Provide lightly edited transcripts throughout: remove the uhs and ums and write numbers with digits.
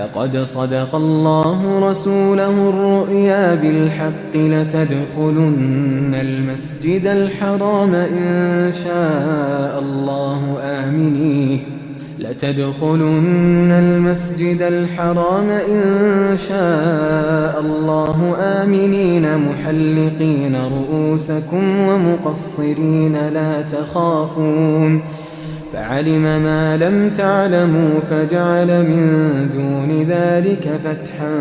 لقد صدق الله رسوله الرؤيا بالحق لتدخلن المسجد الحرام إن شاء الله آمنين لتدخلن المسجد الحرام إن شاء الله آمنين محلقين رؤوسكم ومقصرين لا تخافون فعلم ما لم تعلموا فجعل من دون ذلك فتحا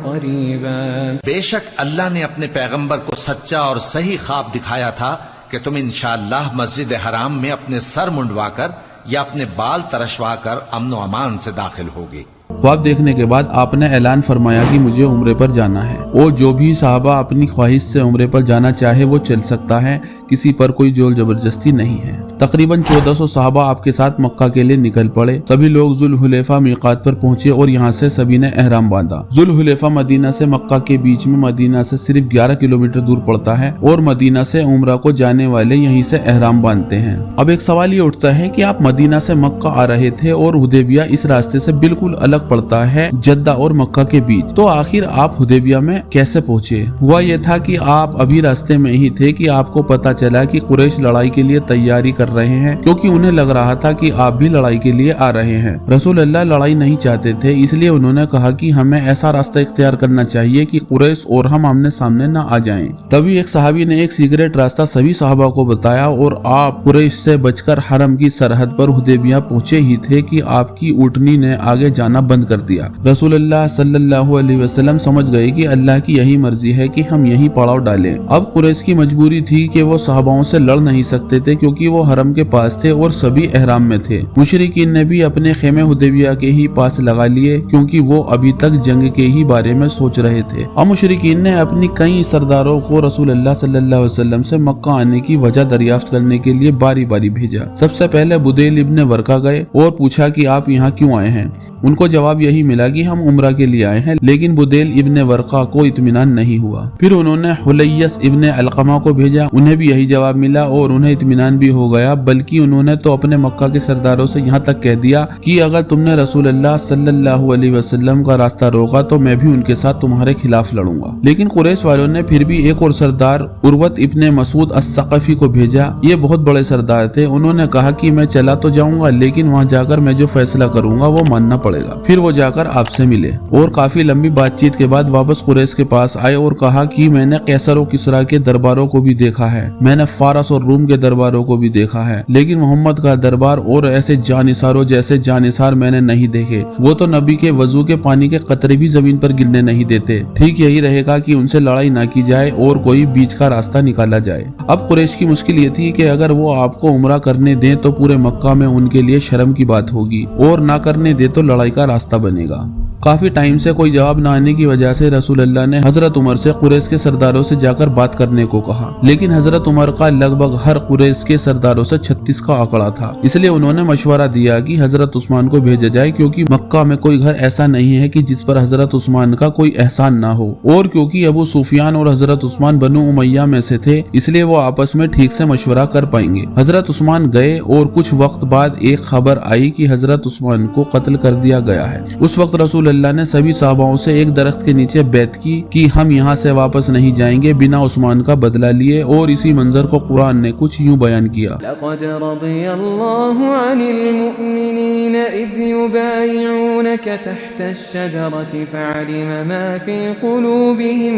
قریبا۔ بے شک اللہ نے اپنے پیغمبر کو سچا اور صحیح خواب دکھایا تھا کہ تم انشاءاللہ مسجد حرام میں اپنے سر منڈوا کر یا اپنے بال ترشوا کر امن و امان سے داخل ہوگے۔ خواب دیکھنے کے بعد آپ نے اعلان فرمایا کہ مجھے عمرے پر جانا ہے اور جو بھی صحابہ اپنی خواہش سے عمرے پر جانا چاہے وہ چل سکتا ہے، کسی پر کوئی زور زبردستی نہیں ہے۔ تقریباً 1400 صحابہ آپ کے ساتھ مکہ کے لیے نکل پڑے۔ سبھی لوگ ذوالحلیفہ میقات پر پہنچے اور یہاں سے سبھی نے احرام باندھا۔ ذوالحلیفہ مدینہ سے مکہ کے بیچ میں مدینہ سے صرف 11 کلومیٹر دور پڑتا ہے اور مدینہ سے عمرہ کو جانے والے یہیں سے احرام باندھتے ہیں۔ اب ایک سوال یہ اٹھتا ہے کہ آپ مدینہ سے مکہ آ رہے تھے اور حدیبیہ اس راستے سے بالکل الگ پڑتا ہے جدہ اور مکہ کے بیچ، تو آخر آپ حدیبیہ میں کیسے پہنچے؟ ہوا یہ تھا کہ آپ ابھی راستے میں ہی تھے کہ آپ کو پتا چلا کہ قریش لڑائی کے لیے تیاری کر رہے ہیں، کیونکہ انہیں لگ رہا تھا کہ آپ بھی لڑائی کے لیے آ رہے ہیں۔ رسول اللہ لڑائی نہیں چاہتے تھے، اس لیے انہوں نے کہا کہ ہمیں ایسا راستہ اختیار کرنا چاہیے کہ قریش اور ہم آمنے سامنے نہ آ جائیں۔ تبھی ایک صحابی نے ایک سیکریٹ راستہ سبھی صحابہ کو بتایا اور آپ قریش سے بچ کر حرم کی سرحد پر حدیبیہ پہنچے ہی تھے کہ آپ کی اونٹنی نے آگے جانا بند کر دیا۔ رسول اللہ صلی اللہ علیہ وسلم سمجھ گئے کہ اللہ کی یہی مرضی ہے کہ ہم یہی پڑاؤ ڈالیں۔ اب قریش کی مجبوری تھی کہ وہ صحاباؤں سے لڑ نہیں سکتے تھے کیونکہ وہ حرم کے پاس تھے اور سبھی احرام میں تھے۔ مشرکین نے بھی اپنے خیمے حدیبیہ کے ہی پاس لگا لیے کیونکہ وہ ابھی تک جنگ کے ہی بارے میں سوچ رہے تھے۔ اب مشرکین نے اپنی کئی سرداروں کو رسول اللہ صلی اللہ علیہ وسلم سے مکہ آنے کی وجہ دریافت کرنے کے لیے باری باری بھیجا۔ سب سے پہلے بدیل ابن ورقہ گئے اور پوچھا کہ آپ یہاں کیوں آئے ہیں؟ ان کو جواب یہی ملا کہ ہم عمرہ کے لیے آئے ہیں، لیکن بدیل ابن ورقہ کو اطمینان نہیں ہوا۔ پھر انہوں نے حلیس ابن علقمہ کو بھیجا، انہیں بھی یہی جواب ملا اور انہیں اطمینان بھی ہو گیا، بلکہ انہوں نے تو اپنے مکہ کے سرداروں سے یہاں تک کہہ دیا کہ اگر تم نے رسول اللہ صلی اللہ علیہ وسلم کا راستہ روکا تو میں بھی ان کے ساتھ تمہارے خلاف لڑوں گا۔ لیکن قریش والوں نے پھر بھی ایک اور سردار عروت ابن مسعود الثقفی کو بھیجا۔ یہ بہت بڑے سردار تھے، انہوں نے کہا کہ میں چلا تو جاؤں گا لیکن وہاں جا کر میں جو فیصلہ کروں گا وہ ماننا پڑے گا۔ پھر وہ جا کر آپ سے ملے اور کافی لمبی بات چیت کے بعد واپس قریش کے پاس آئے اور کہا کہ میں نے قیصر و کسریٰ کے درباروں کو بھی دیکھا ہے، میں نے فارس اور روم کے درباروں کو بھی دیکھا ہے، لیکن محمد کا دربار اور ایسے جانثاروں جیسے جانثار میں نے نہیں دیکھے۔ وہ تو نبی کے وضو کے پانی کے قطرے بھی زمین پر گرنے نہیں دیتے۔ ٹھیک یہی رہے گا کہ ان سے لڑائی نہ کی جائے اور کوئی بیچ کا راستہ نکالا جائے۔ اب قریش کی مشکل یہ تھی کہ اگر وہ آپ کو عمرہ کرنے دیں تو پورے مکہ میں ان کے لیے شرم کی بات ہوگی اور نہ کرنے دے تو لڑائی کا راستہ بنے گا۔ کافی ٹائم سے کوئی جواب نہ آنے کی وجہ سے رسول اللہ نے حضرت عمر سے قریش کے سرداروں سے جا کر بات کرنے کو کہا، لیکن حضرت عمر کا لگ بھگ ہر قریش کے سرداروں سے 36 کا آنکڑا تھا، اس لیے انہوں نے مشورہ دیا کہ حضرت عثمان کو بھیجا جائے کیونکہ مکہ میں کوئی گھر ایسا نہیں ہے کہ جس پر حضرت عثمان کا کوئی احسان نہ ہو، اور کیونکہ ابو سفیان اور حضرت عثمان بنو امیہ میں سے تھے اس لیے وہ آپس میں ٹھیک سے مشورہ کر پائیں گے۔ حضرت عثمان گئے اور کچھ وقت بعد ایک خبر آئی کہ حضرت عثمان کو قتل کر دیا گیا ہے۔ اس وقت رسول اللہ نے سبھی صحاباؤں سے ایک درخت کے نیچے بیعت کی کہ ہم یہاں سے واپس نہیں جائیں گے بنا عثمان کا بدلہ لیے، اور اسی منظر کو قرآن نے کچھ یوں بیان کیا۔ لقد رضي الله عن المؤمنين إذ يبايعونك تحت الشجرة فعلم ما في قلوبهم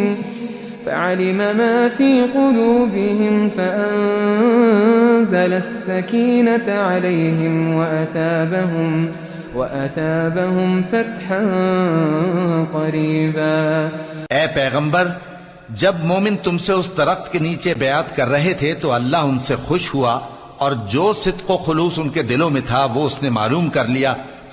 فأنزل السكينة عليهم وأثابهم فتحا قریبا۔ اے پیغمبر، جب مومن تم سے اس درخت کے نیچے بیعت کر رہے تھے تو اللہ ان سے خوش ہوا اور جو صدق و خلوص ان کے دلوں میں تھا وہ اس نے معلوم کر لیا،